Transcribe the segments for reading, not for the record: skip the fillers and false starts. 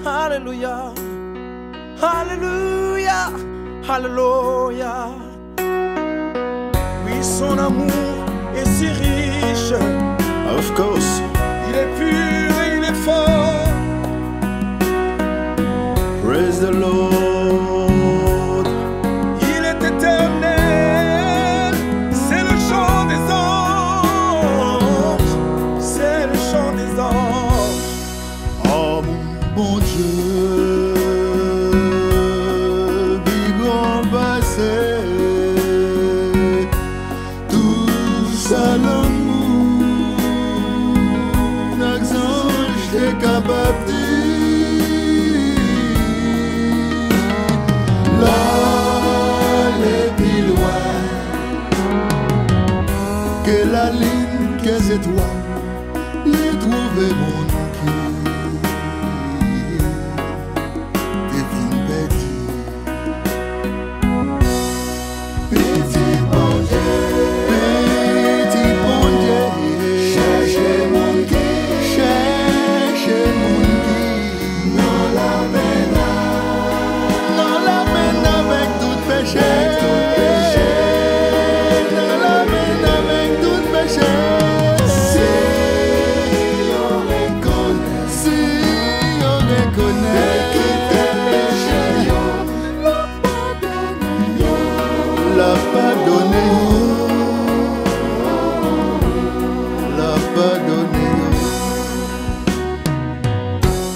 Alléluia, Alléluia, Alléluia. Oui, son amour est si riche. Of course. Il est pur et il est fort. Praise the Lord. Il est éternel. C'est le chant des anges. C'est le chant des anges. Oh mon bon Dieu, vivant passé, tout ça l'amour, l'accent j'étais capable de l'aller plus loin que la ligne, que c'est toi, j'ai trouvé mon cœur.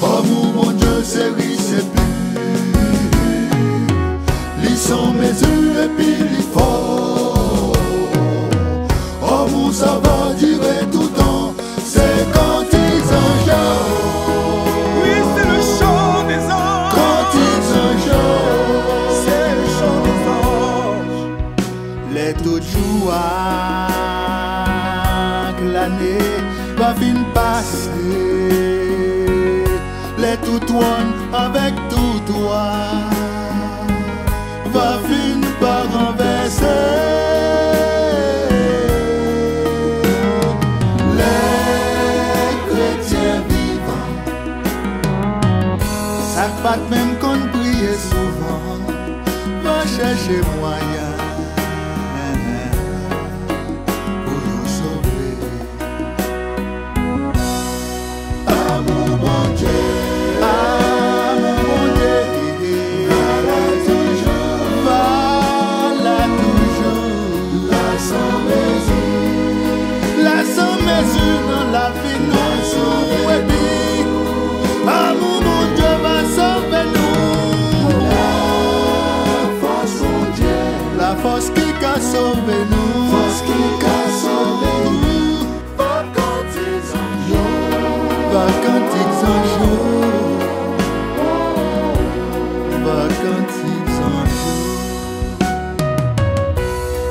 Oh mon Dieu, c'est riche, c'est pur. Ils sont mes yeux et puis ils fort. Oh mon ça va durer tout le temps. C'est quand ils en jouent. Oui, c'est le chant des anges. Quand ils en jouent. C'est le chant des anges. Les tout joie que l'année va fin passer. Les tout one avec tout toi va fin par renverser. Les chrétiens vivants, ça pas même qu'on prie souvent, va chercher moyen. Force qui a sauvé nous, force qui a sauvé nous, va quand ils en jouent, va quand ils en jouent, va quand ils en jouent.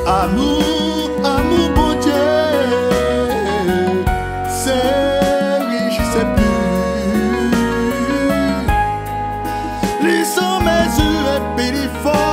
Amour, amour bon Dieu, c'est riche, c'est pur. Les sont mes yeux et puis les forts.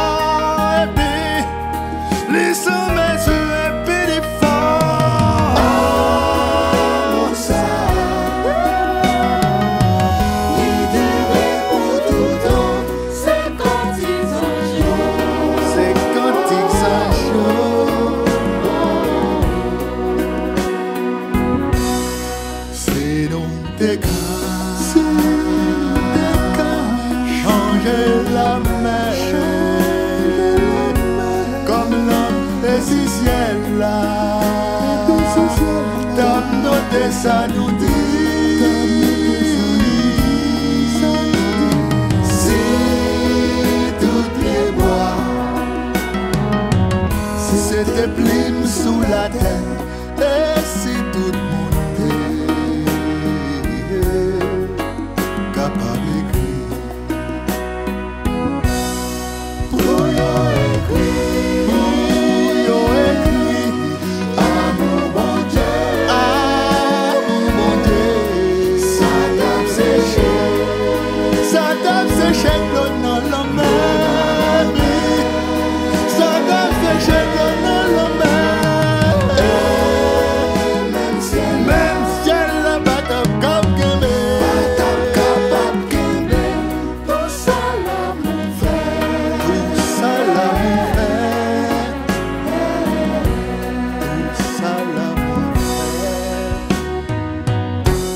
Changer la mer, comme l'homme et si ciel là, dans nos dessins nous dit, si toutes les bois, si c'était plume sous la terre, et si tout le monde Sadam se chegou no lugar.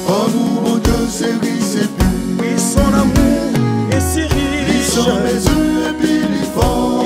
Amour, mon Dieu, c'est riche et puis. Oui, son amour est si Il riche. s'en mesure et puis il est fort.